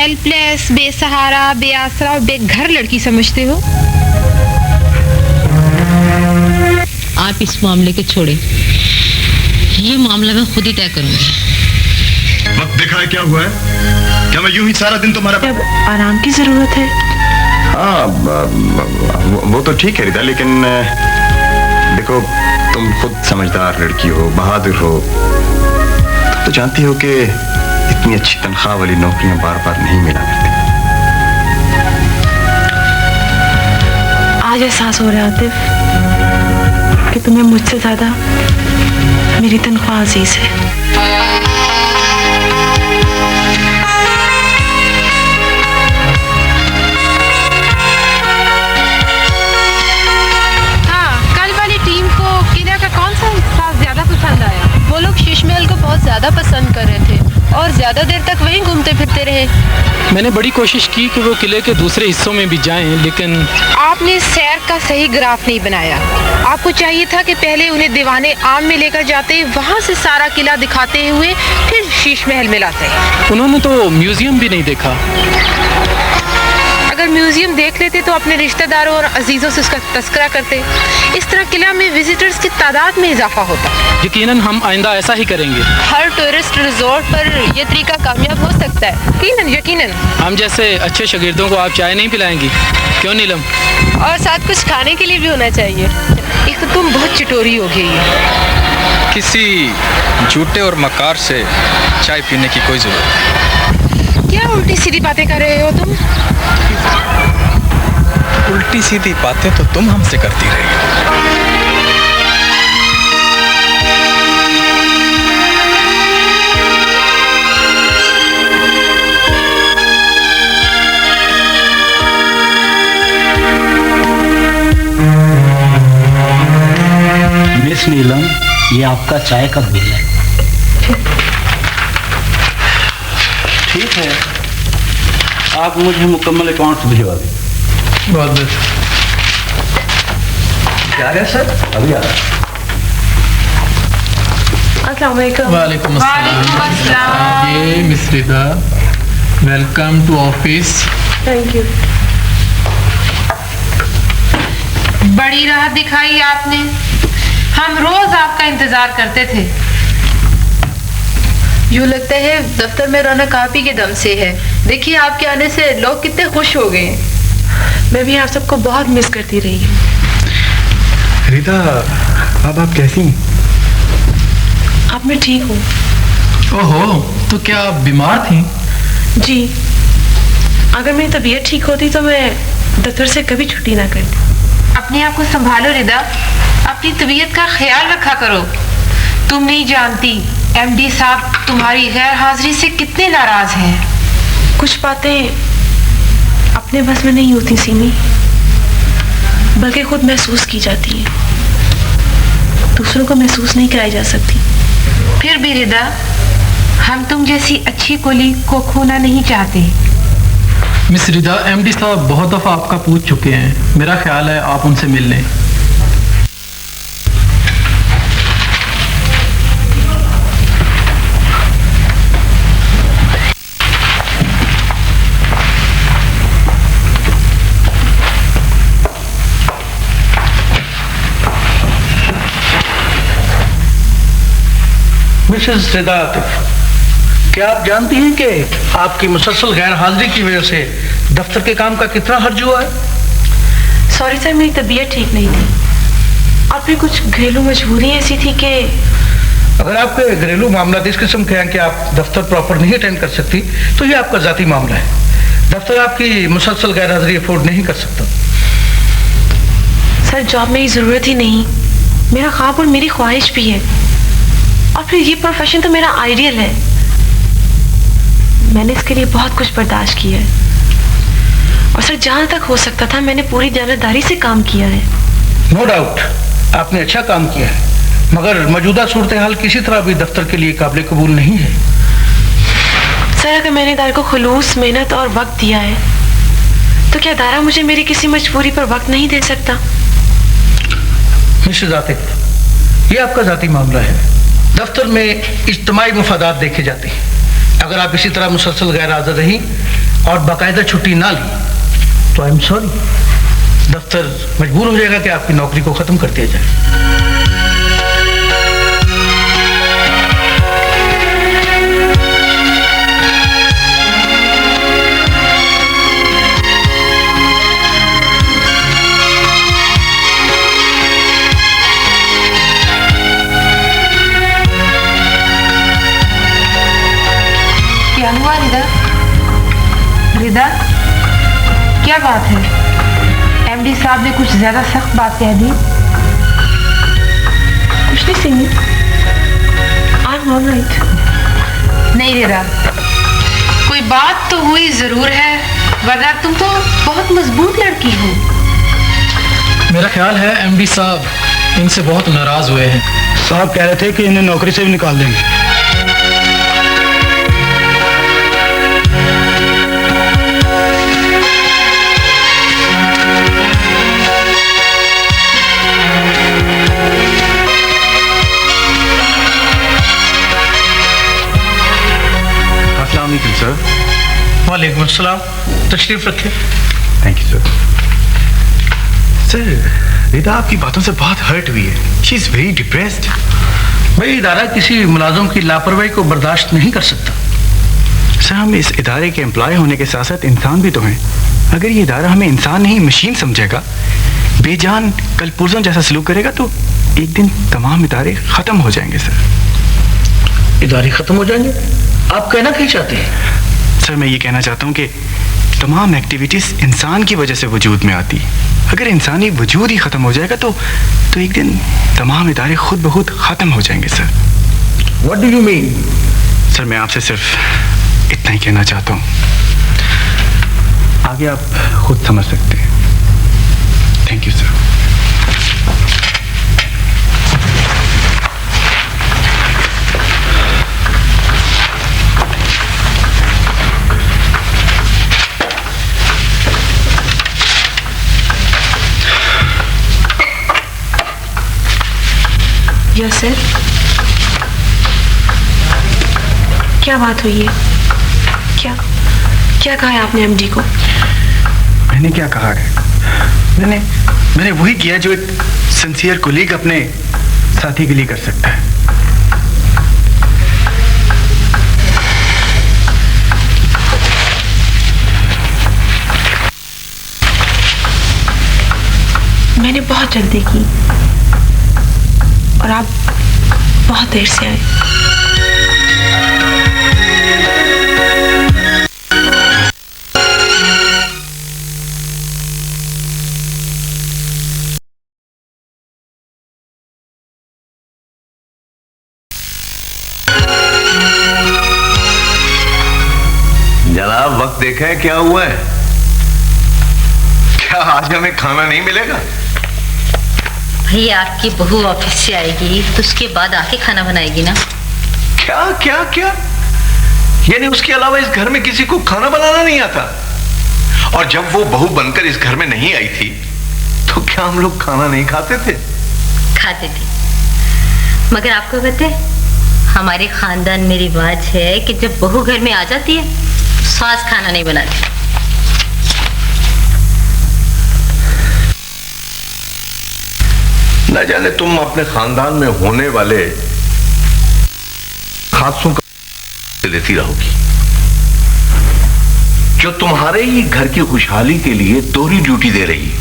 Helpless, बेसहारा, बेआसरा और बेघर लड़की समझते हो। आप इस मामले को छोड़े, ये मामला मैं खुद ही तय करूंगी। वक्त देखा है क्या हुआ है? क्या मैं यूं ही सारा दिन तुम्हारा? अब आराम की जरूरत है। हाँ, वो तो ठीक है रिदा, लेकिन देखो तुम खुद समझदार लड़की हो, बहादुर हो, तो जानती हो कि इतनी अच्छी तनख्वाह वाली नौकरियां बार बार नहीं मिला करती। आज एहसास हो रहा है आतिफ कि तुम्हें मुझसे ज्यादा मेरी तनख्वाह अजीज है। हाँ, कल वाली टीम को किला का कौन सा हिस्सा ज्यादा पसंद आया? वो लोग शीश महल को बहुत ज्यादा पसंद कर रहे थे और ज्यादा देर तक वहीं घूमते फिरते रहे। मैंने बड़ी कोशिश की कि वो किले के दूसरे हिस्सों में भी जाएं, लेकिन आपने सैर का सही ग्राफ नहीं बनाया। आपको चाहिए था कि पहले उन्हें दीवाने आम में लेकर जाते, वहां से सारा किला दिखाते हुए फिर शीश महल में लाते। उन्होंने तो म्यूजियम भी नहीं देखा। अगर म्यूजियम देख लेते तो अपने रिश्तेदारों और अजीजों से उसका तस्करा करते। इस तरह किला में विजिटर्स की तादाद में इजाफा होता। यकीनन हम आइंदा ऐसा ही करेंगे। हर टूरिस्ट रिजॉर्ट पर यह तरीका कामयाब हो सकता है। यकीनन यकीनन। हम जैसे अच्छे शागिर्दों को आप चाय नहीं पिलाएंगी, क्यों नीलम? और साथ कुछ खाने के लिए भी होना चाहिए। एक तो तुम बहुत चिटोरी हो गई है। किसी झूठे और मकार से चाय पीने की कोई जरूरत नहीं। क्या उल्टी सीधी बातें कर रहे हो तुम? उल्टी सीधी बातें तो तुम हमसे करती रही हो। मिस नीलम, ये आपका चाय का बिल है। ठीक है, आप मुझे मुकम्मल अकाउंट्स भिजवा दें। बहुत बहुत क्या है सर? अभी आ रहा। अस्सलाम वालेकुम। वालेकुम अस्सलाम। ये miss Rida, welcome to office. Thank you. बड़ी राहत दिखाई आपने। हम रोज आपका इंतजार करते थे। यूँ लगता है दफ्तर में रौनक आप ही के दम से है। देखिए आपके आने से लोग कितने खुश हो गए। मैं भी आप सबको बहुत मिस करती रही हूँ। रिदा, अब आप कैसी हैं? अब मैं ठीक हूँ। ओहो, तो क्या आप बीमार थी? जी, अगर मेरी तबीयत ठीक होती तो मैं दफ्तर से कभी छुट्टी ना करती। अपने आप को संभालो रिदा, अपनी तबीयत का ख्याल रखा करो। तुम नहीं जानती एमडी साहब तुम्हारी गैर हाजिरी से कितने नाराज हैं। कुछ बातें अपने बस में नहीं होती सीमी, बल्कि खुद महसूस की जाती है, दूसरों को महसूस नहीं कराई जा सकती। फिर भी रिदा, हम तुम जैसी अच्छी कोलीग को खोना नहीं चाहते। मिस रिदा, एमडी साहब बहुत दफा आपका पूछ चुके हैं। मेरा ख्याल है आप उनसे मिल लें। मिसेस रिदा आतिफ, क्या आप जानती हैं कि आपकी मुसलसल गैर हाजिरी की वजह से दफ्तर के काम का कितना हर्ज हुआ है? सॉरी सर, मेरी तबीयत ठीक नहीं थी और फिर कुछ घरेलू मजबूरी ऐसी थी कि अगर आपके घरेलू मामला इस किस्म के हैं कि आप दफ्तर प्रॉपर नहीं अटेंड कर सकती, तो ये आपका जाती मामला है। दफ्तर आपकी मुसलसल गैर हाजिरी अफोर्ड नहीं कर सकता। सर, जॉब में ज़रूरत ही नहीं, मेरा ख्वाब और मेरी ख्वाहिश भी है, और फिर ये प्रोफेशन तो मेरा आइडियल है। मैंने इसके लिए बहुत कुछ बर्दाश्त किया है और सर, जहाँ तक हो सकता था मैंने पूरी जानदारी से काम किया है। नो डाउट, आपने अच्छा काम किया है, मगर मौजूदा सूरत हाल किसी तरह भी दफ्तर के लिए काबिल कबूल नहीं है। सर, अगर मैंने इदारे को खुलूस, मेहनत और वक्त दिया है, तो क्या इदारा मुझे मेरी किसी मजबूरी पर वक्त नहीं दे सकता? मिसेस आतिफ, ये आपका जाती मामला है। दफ्तर में इज्तिमाई मफादात देखे जाते हैं। अगर आप इसी तरह मुसलसल गैर हाजिर रही और बाकायदा छुट्टी ना ली तो आई एम सॉरी, दफ्तर मजबूर हो जाएगा कि आपकी नौकरी को खत्म कर दिया जाए। क्या हुआ रिदा? रिदा, क्या बात है? एमडी साहब ने कुछ ज्यादा सख्त बात कह दी? कुछ नहीं सिमी, आई एम ऑलराइट। नहीं रिदा, कोई बात तो हुई जरूर है, वरना तुम तो बहुत मजबूत लड़की हो। मेरा ख्याल है एमडी साहब इनसे बहुत नाराज हुए हैं। साहब कह रहे थे कि इन्हें नौकरी से भी निकाल देंगे। सर। वालेकुम अस्सलाम, तशरीफ रखें। Thank you sir. सर, रिदा आपकी बातों से बहुत हर्ट हुई है। She is very depressed. भाई, इदारा किसी मुलाजिम की लापरवाही को बर्दाश्त नहीं कर सकता। सर, हम इस इदारे के एम्प्लॉय होने के साथ साथ इंसान भी तो हैं। अगर ये इदारा हमें इंसान नहीं मशीन समझेगा, बेजान कल पुर्जों जैसा सलूक करेगा, तो एक दिन तमाम इदारे खत्म हो जाएंगे। सर, इदारे खत्म हो जाएंगे? आप कहना क्या चाहते हैं? सर, मैं ये कहना चाहता हूँ कि तमाम एक्टिविटीज इंसान की वजह से वजूद में आती। अगर इंसानी वजूद ही खत्म हो जाएगा तो एक दिन तमाम इदारे खुद ब खुद खत्म हो जाएंगे। Sir, what do you mean? Sir, मैं आपसे सिर्फ इतना ही कहना चाहता हूँ, आगे आप खुद समझ सकते हैं। Thank you sir. Yes sir. क्या बात हुई है? क्या कहा है आपने एमडी को? मैंने क्या कहा है? मैंने वही किया जो एक सिंसियर कोलीग अपने साथी के लिए कर सकता है। मैंने बहुत जल्दी की और आप बहुत देर से आए। जनाब, वक्त देखा है क्या हुआ है? क्या आज हमें खाना नहीं मिलेगा? भैया, आपकी बहू ऑफिस से आएगी तो उसके बाद आके खाना बनाएगी ना। क्या क्या क्या? यानी उसके अलावा इस घर में किसी को खाना बनाना नहीं आता? और जब वो बहू बनकर इस घर में नहीं आई थी तो क्या हम लोग खाना नहीं खाते थे? खाते थे, मगर आपको पता है हमारे खानदान में रिवाज है कि जब बहू घर में आ जाती है सास खाना नहीं बनाती। न जाने तुम अपने खानदान में होने वाले हादसों का देती रहोगी जो तुम्हारे ही घर की खुशहाली के लिए दोहरी ड्यूटी दे रही है।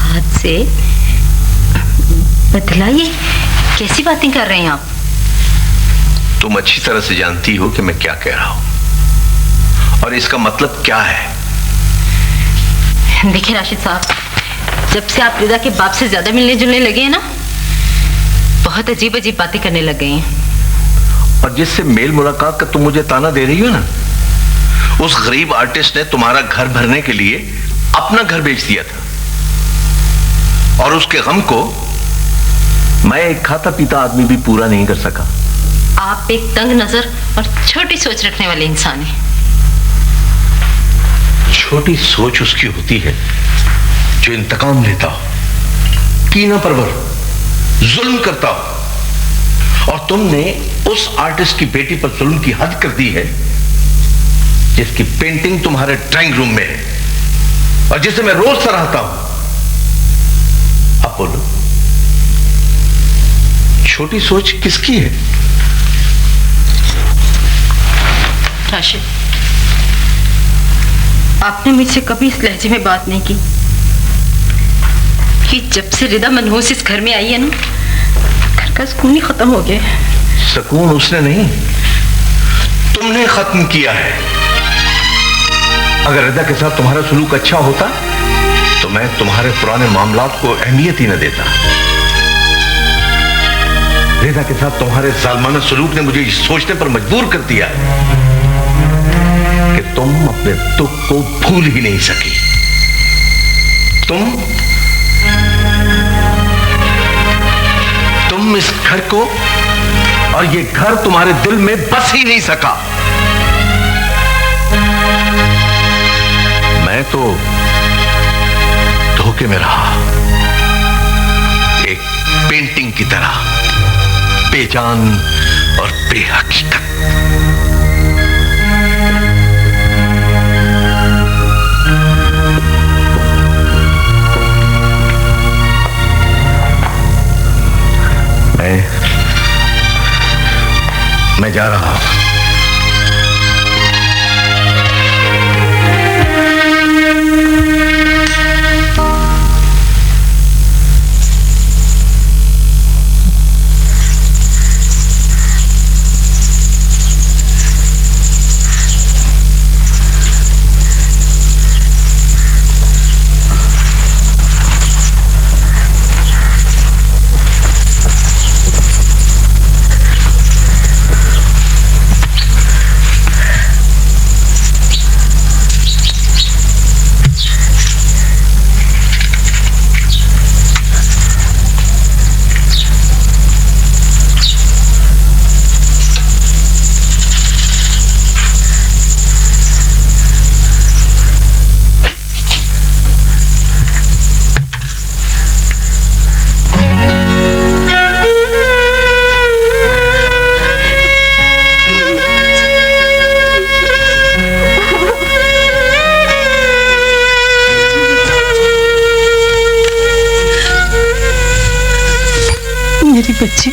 हाथ से बतलाइए, कैसी बातें कर रहे हैं आप? तुम अच्छी तरह से जानती हो कि मैं क्या कह रहा हूं और इसका मतलब क्या है। देखिए राशिद साहब, जब से आप रिदा के बाप से ज्यादा मिलने जुलने लगे हैं ना, बहुत अजीब अजीब बातें करने लग गए हैं। और जिससे मेल मुलाकात का तुम मुझे ताना दे रही हो ना, उस गरीब आर्टिस्ट ने तुम्हारा घर भरने के लिए अपना घर बेच दिया था और उसके गम को मैं एक खाता पीता आदमी भी पूरा नहीं कर सका। आप एक तंग नजर और छोटी सोच रखने वाले इंसान हैं। छोटी सोच उसकी होती है जो इंतकाम लेता हो, कीना परवर, जुल्म करता हो। और तुमने उस आर्टिस्ट की बेटी पर जुल्म की हद कर दी है जिसकी पेंटिंग तुम्हारे ड्राइंग रूम में है और जिसे मैं रोज सराहता हूं। अब बोलो, छोटी सोच किसकी है? राशिद, आपने मुझसे कभी इस लहजे में बात नहीं की कि जब से रिदा मनहूस इस घर में आई है ना, घर का सुकून ही खत्म हो गया। सुकून उसने नहीं, तुमने खत्म किया है। अगर रिदा के साथ तुम्हारा सलूक अच्छा होता तो मैं तुम्हारे पुराने मामलात को अहमियत ही न देता। रिदा के साथ तुम्हारे जालिमाना सलूक ने मुझे सोचने पर मजबूर कर दिया कि तुम अपने दुख को भूल ही नहीं सकी। तुम इस घर को और ये घर तुम्हारे दिल में बस ही नहीं सका। मैं तो धोखे में रहा, एक पेंटिंग की तरह, बेजान और बेहकीकत। मैं जा रहा हूं। बच्ची,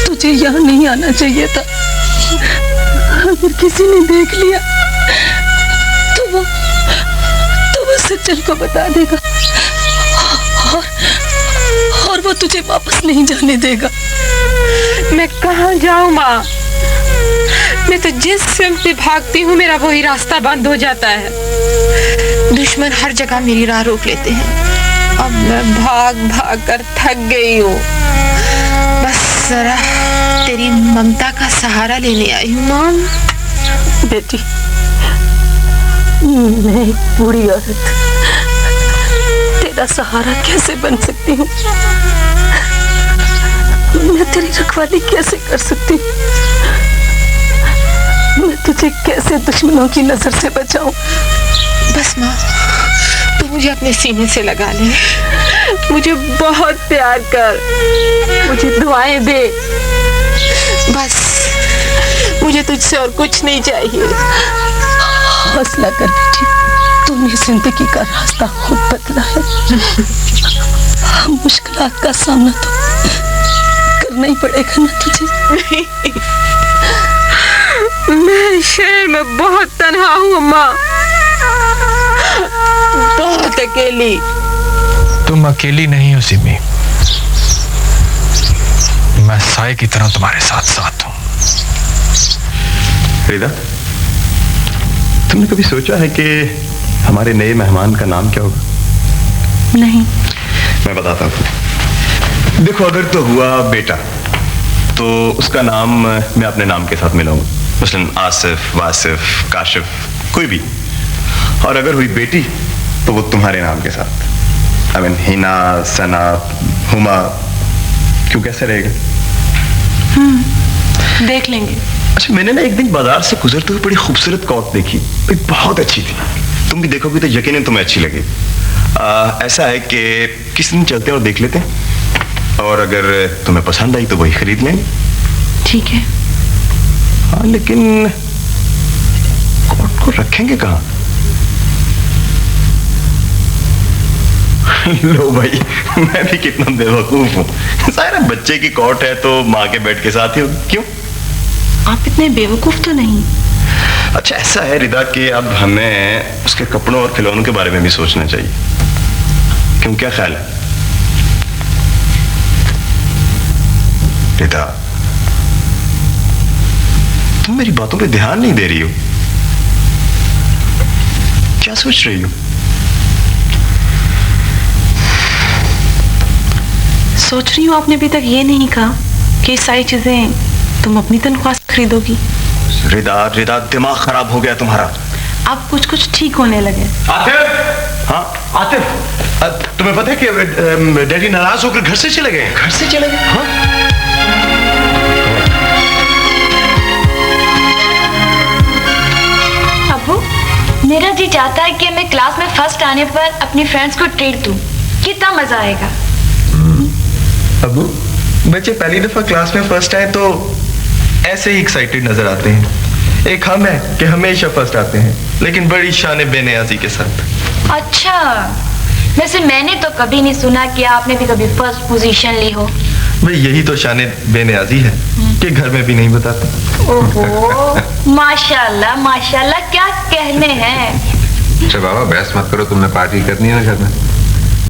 तुझे यहाँ नहीं आना चाहिए था। अगर किसी ने देख लिया तो वो सच्चल को बता देगा और वो तुझे वापस नहीं जाने देगा। मैं कहाँ जाऊँ माँ? मैं तो जिस सिमत से भागती हूँ मेरा वही रास्ता बंद हो जाता है। दुश्मन हर जगह मेरी राह रोक लेते हैं। अब मैं भाग भाग कर थक गई हूँ। बस जरा तेरी ममता का सहारा लेने आई हूँ माँ। बेटी, मैं एक बूढ़ी औरत तेरा सहारा कैसे बन सकती हूँ? मैं तेरी रखवाली कैसे कर सकती हूँ? मैं तुझे कैसे दुश्मनों की नजर से बचाऊं? बस माँ, तू मुझे अपने सीने से लगा ले, मुझे बहुत प्यार कर, मुझे दुआएं दे। बस मुझे तुझसे और कुछ नहीं चाहिए। हौसला कर बेटी, तूने जिंदगी का रास्ता खुद बदला है। मुश्किलात का सामना तो करना ही पड़ेगा ना तुझे। मैं शहर में बहुत तन्हा हूँ माँ, बहुत अकेली। तुम अकेली नहीं हो सिमी, मैं साए की तरह तुम्हारे साथ साथ हूं। रिदा, तुमने कभी सोचा है कि हमारे नए मेहमान का नाम क्या होगा? नहीं। मैं बताता हूँ। देखो, अगर तो हुआ बेटा तो उसका नाम मैं अपने नाम के साथ मिलाऊंगा, मसलन आसिफ, वासिफ, काशिफ, कोई भी। और अगर हुई बेटी तो वो तुम्हारे नाम के साथ, हिना, सना, हुमा। क्यों, कैसे रहेगा? देख लेंगे। अच्छा, मैंने ना एक दिन बाजार से गुजरते हुए बड़ी खूबसूरत कौत देखी, बहुत अच्छी थी। तुम भी देखोगे तो यकीनन तुम्हें अच्छी लगे। ऐसा है कि किसी दिन चलते और देख लेते हैं, और अगर तुम्हें पसंद आई तो वही खरीद लेंगे। ठीक है। हाँ, लेकिन इनको रखेंगे कहाँ? लो भाई, मैं भी कितना बेवकूफ हूँ। सारे बच्चे की कोर्ट है तो माँ के बेड के साथ ही होगी। क्यों? आप इतने बेवकूफ तो नहीं। अच्छा ऐसा है रिदा कि अब हमें उसके कपड़ों और खिलौनों के बारे में भी सोचना चाहिए। क्यों, क्या ख्याल है रिदा? तुम मेरी बातों पे ध्यान नहीं दे रही हो। क्या सोच रही हो? सोच रही हूँ आपने अभी तक ये नहीं कहा कि ये सारी चीजें तुम अपनी तनख्वाह से खरीदोगी। रिदा रिदा, दिमाग खराब हो गया तुम्हारा। अब कुछ कुछ ठीक होने लगे। आतिफ! हाँ आतिफ, तुम्हें पता है कि डैडी नाराज होकर घर से चले गए? घर से चले गए? हाँ। अबू, मेरा जी चाहता है कि मैं क्लास में फर्स्ट आने पर अपनी फ्रेंड्स को ट्रीट दूं। कितना मजा आएगा। अबू, बच्चे पहली दफा क्लास में फर्स्ट आए तो ऐसे ही एक्साइटेड नजर आते हैं। एक हम है कि हमेशा फर्स्ट आते हैं, लेकिन बड़ी शान बेनियाजी के साथ। अच्छा, वैसे मैंने तो कभी नहीं सुना कि आपने भी कभी फर्स्ट पोजीशन ली हो। भाई यही तो शान बेनियाजी है कि घर में भी नहीं बताते। ओहो, माशाल्लाह माशाल्लाह, क्या कहने हैं। अच्छा बाबा, बहस मत करो, तुमने पार्टी करनी है ना घर में।